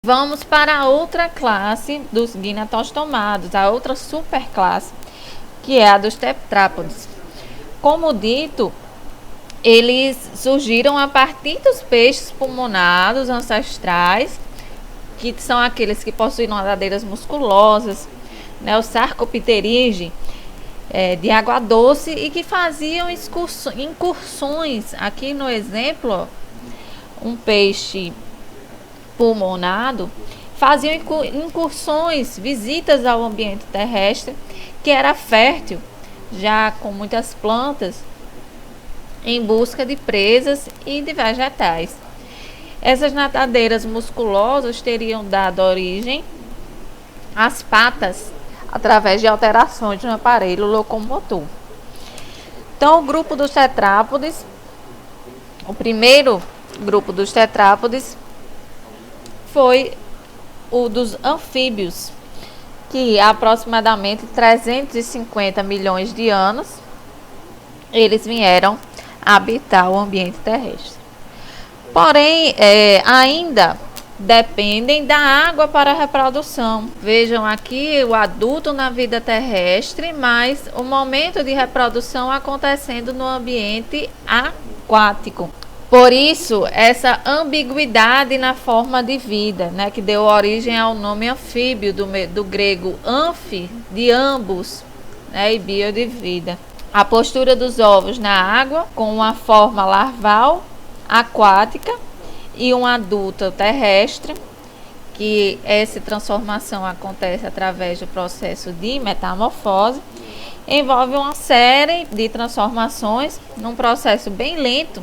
Vamos para a outra classe dos gnatostomados, a outra superclasse, que é a dos tetrápodes. Como dito, eles surgiram a partir dos peixes pulmonados ancestrais, que são aqueles que possuem nadadeiras musculosas, né, o sarcopterygi, de água doce, e que faziam incursões. Aqui no exemplo, um peixe pulmonado faziam incursões, visitas ao ambiente terrestre, que era fértil, já com muitas plantas, em busca de presas e de vegetais. Essas nadadeiras musculosas teriam dado origem às patas através de alterações no aparelho locomotor. Então, o grupo dos tetrápodes, o primeiro grupo dos tetrápodes foi o dos anfíbios, que há aproximadamente 350 milhões de anos eles vieram habitar o ambiente terrestre. Porém, ainda dependem da água para a reprodução. Vejam aqui o adulto na vida terrestre, mas o momento de reprodução acontecendo no ambiente aquático. Por isso, essa ambiguidade na forma de vida, né, que deu origem ao nome anfíbio, do grego anfi, de ambos, né, e bio de vida. A postura dos ovos na água, com uma forma larval, aquática, e um adulto terrestre, que essa transformação acontece através do processo de metamorfose, envolve uma série de transformações num processo bem lento,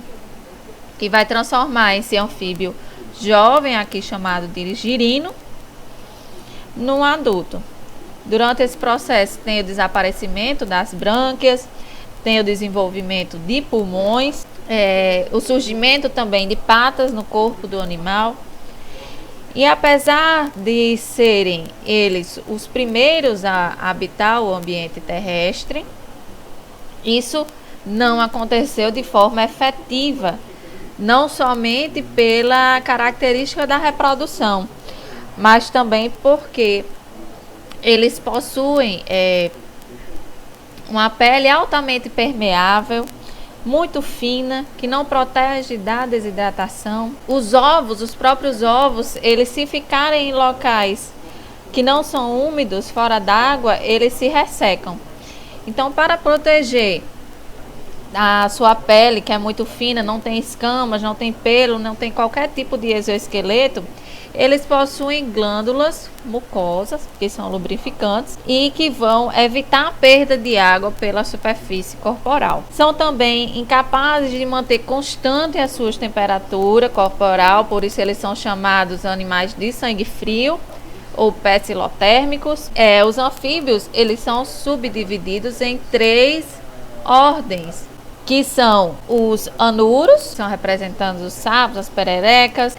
que vai transformar esse anfíbio jovem, aqui chamado de girino, num adulto. Durante esse processo tem o desaparecimento das brânquias, tem o desenvolvimento de pulmões, o surgimento também de patas no corpo do animal. E apesar de serem eles os primeiros a habitar o ambiente terrestre, isso não aconteceu de forma efetiva, não somente pela característica da reprodução, mas também porque eles possuem uma pele altamente permeável, muito fina, que não protege da desidratação. Os ovos, os próprios ovos, eles se ficarem em locais que não são úmidos, fora d'água, eles se ressecam. Então, para proteger a sua pele, que é muito fina, não tem escamas, não tem pelo, não tem qualquer tipo de exoesqueleto, eles possuem glândulas mucosas, que são lubrificantes e que vão evitar a perda de água pela superfície corporal. São também incapazes de manter constante a sua temperatura corporal, por isso eles são chamados animais de sangue frio ou pecilotérmicos. Os anfíbios, eles são subdivididos em 3 ordens, que são os anuros, que são representando os sapos, as pererecas,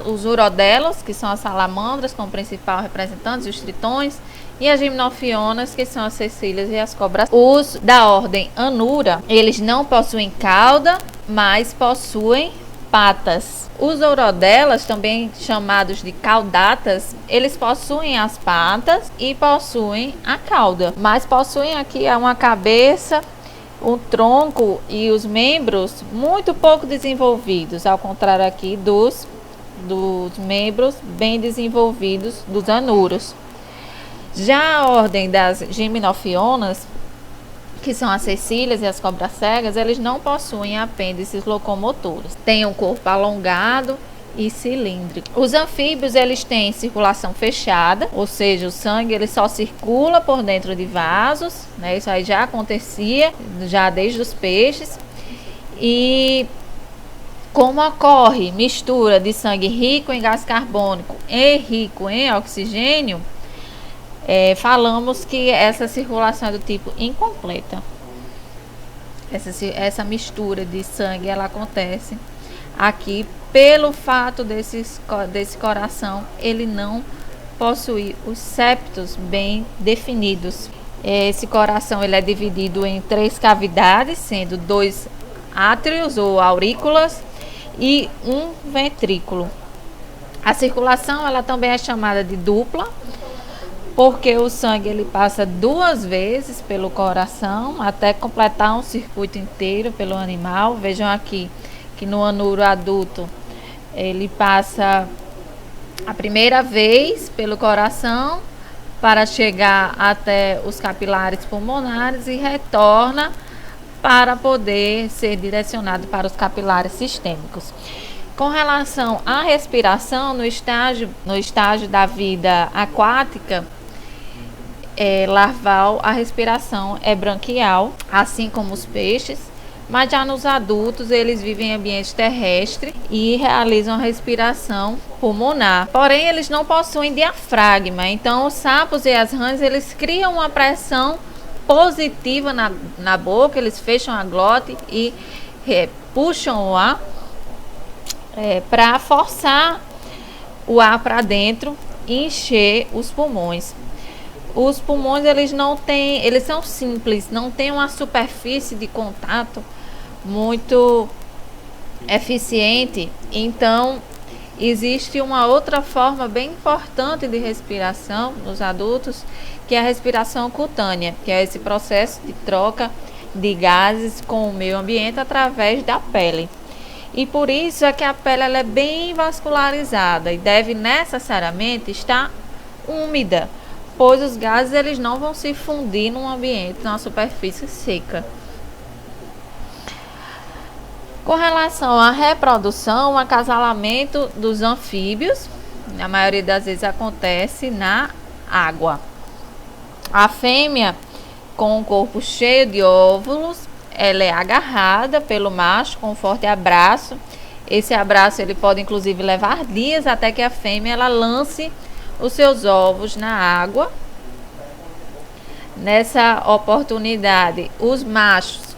os urodelos, que são as salamandras, como principal representantes, os tritões, e as gimnofionas, que são as cecílias e as cobras. Os da ordem anura, eles não possuem cauda, mas possuem patas. Os urodelas, também chamados de caudatas, eles possuem as patas e possuem a cauda, mas possuem aqui uma cabeça, o tronco e os membros muito pouco desenvolvidos, ao contrário aqui dos membros bem desenvolvidos dos anuros. Já a ordem das gimnofionas, que são as cecílias e as cobras cegas, eles não possuem apêndices locomotores. Têm um corpo alongado e cilíndrico. Os anfíbios, eles têm circulação fechada, ou seja, o sangue ele só circula por dentro de vasos, né? Isso aí já acontecia já desde os peixes. E como ocorre mistura de sangue rico em gás carbônico e rico em oxigênio, falamos que essa circulação é do tipo incompleta. Essa mistura de sangue ela acontece aqui pelo fato desse coração ele não possuir os septos bem definidos. Esse coração ele é dividido em 3 cavidades, sendo 2 átrios ou aurículas e um ventrículo. A circulação ela também é chamada de dupla, porque o sangue ele passa 2 vezes pelo coração até completar um circuito inteiro pelo animal. Vejam aqui que no anuro adulto ele passa a primeira vez pelo coração para chegar até os capilares pulmonares e retorna para poder ser direcionado para os capilares sistêmicos. Com relação à respiração, no estágio da vida aquática, larval, a respiração é branquial, assim como os peixes, mas já nos adultos eles vivem em ambiente terrestre e realizam a respiração pulmonar. Porém, eles não possuem diafragma, então os sapos e as rãs eles criam uma pressão positiva na boca, eles fecham a glote e puxam o ar para forçar o ar para dentro e encher os pulmões. Os pulmões eles são simples, não tem uma superfície de contato muito eficiente. Então, existe uma outra forma bem importante de respiração nos adultos, que é a respiração cutânea, que é esse processo de troca de gases com o meio ambiente através da pele. E por isso é que a pele ela é bem vascularizada e deve necessariamente estar úmida, pois os gases eles não vão se fundir num ambiente, numa superfície seca. Com relação à reprodução, o acasalamento dos anfíbios, na maioria das vezes acontece na água. A fêmea, com o corpo cheio de óvulos, ela é agarrada pelo macho com um forte abraço. Esse abraço ele pode inclusive levar dias até que a fêmea ela lance os seus ovos na água. Nessa oportunidade, os machos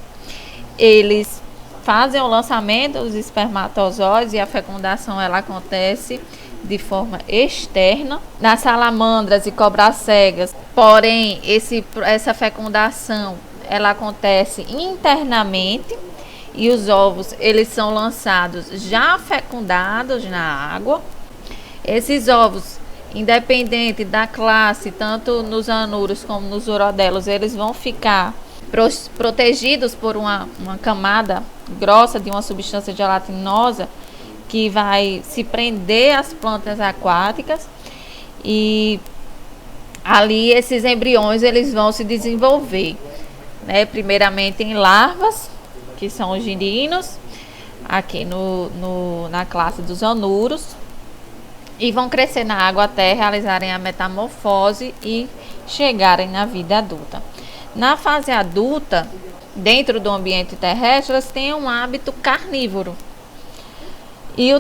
eles fazem o lançamento dos espermatozoides e a fecundação ela acontece de forma externa. Nas salamandras e cobras cegas, porém, essa fecundação ela acontece internamente e os ovos eles são lançados já fecundados na água. Esses ovos, independente da classe, tanto nos anuros como nos urodelos, eles vão ficar protegidos por uma camada grossa de uma substância gelatinosa que vai se prender às plantas aquáticas, e ali esses embriões eles vão se desenvolver, né? Primeiramente em larvas, que são os girinos, aqui na classe dos anuros, e vão crescer na água até realizarem a metamorfose e chegarem na vida adulta. Na fase adulta, dentro do ambiente terrestre, elas têm um hábito carnívoro e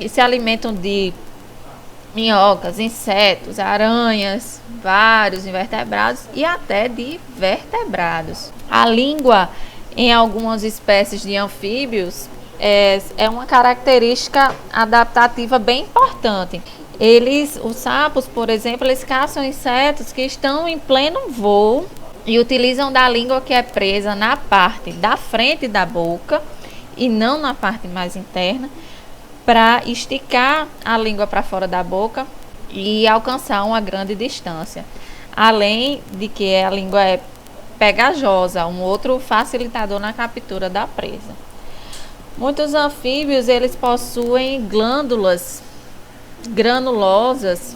se alimentam de minhocas, insetos, aranhas, vários invertebrados e até de vertebrados. A língua em algumas espécies de anfíbios é uma característica adaptativa bem importante. Os sapos, por exemplo, eles caçam insetos que estão em pleno voo e utilizam da língua que é presa na parte da frente da boca e não na parte mais interna, para esticar a língua para fora da boca e alcançar uma grande distância. Além de que a língua é pegajosa, um outro facilitador na captura da presa. Muitos anfíbios eles possuem glândulas granulosas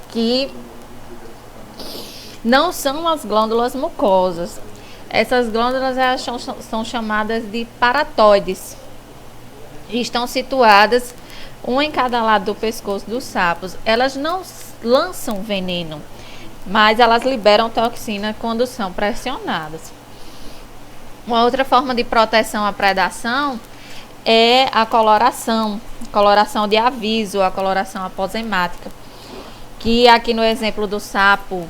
que não são as glândulas mucosas. Essas glândulas são chamadas de paratoides e estão situadas uma em cada lado do pescoço dos sapos. Elas não lançam veneno, mas elas liberam toxina quando são pressionadas. Uma outra forma de proteção à predação é a coloração de aviso, a coloração aposemática, que aqui no exemplo do sapo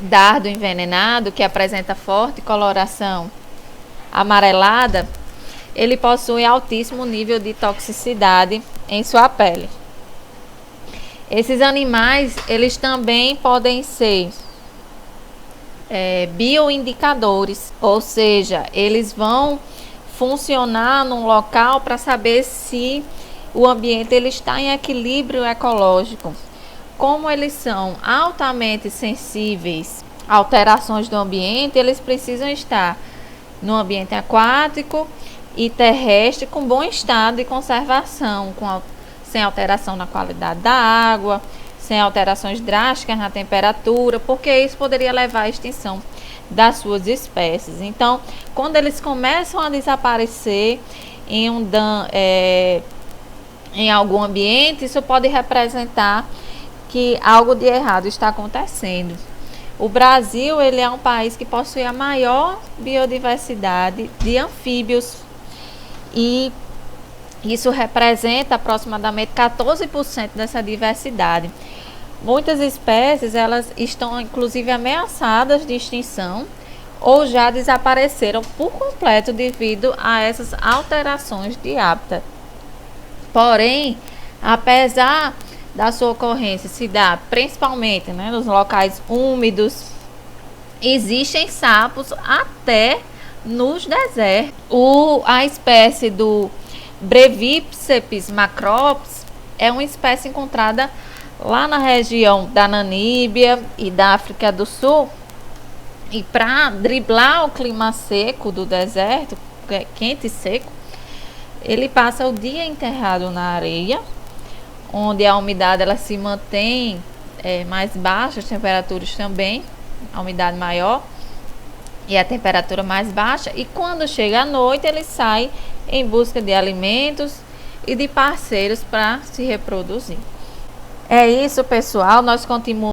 dardo envenenado, que apresenta forte coloração amarelada, ele possui altíssimo nível de toxicidade em sua pele. Esses animais, eles também podem ser bioindicadores, ou seja, eles vão funcionar num local para saber se o ambiente ele está em equilíbrio ecológico. Como eles são altamente sensíveis a alterações do ambiente, eles precisam estar no ambiente aquático e terrestre com bom estado de conservação, sem alteração na qualidade da água, sem alterações drásticas na temperatura, porque isso poderia levar à extinção das suas espécies. Então, quando eles começam a desaparecer em algum ambiente, isso pode representar que algo de errado está acontecendo. O Brasil, ele é um país que possui a maior biodiversidade de anfíbios e isso representa aproximadamente 14% dessa diversidade. Muitas espécies, elas estão inclusive ameaçadas de extinção ou já desapareceram por completo devido a essas alterações de hábitat. Porém, apesar da sua ocorrência se dar principalmente, nos locais úmidos, existem sapos até nos desertos. A espécie do Breviceps macrops é uma espécie encontrada lá na região da Namíbia e da África do Sul. E para driblar o clima seco do deserto, quente e seco, ele passa o dia enterrado na areia, onde a umidade ela se mantém mais baixa, as temperaturas também, a umidade maior e a temperatura mais baixa. E quando chega a noite, ele sai em busca de alimentos e de parceiros para se reproduzir. É isso, pessoal. Nós continuamos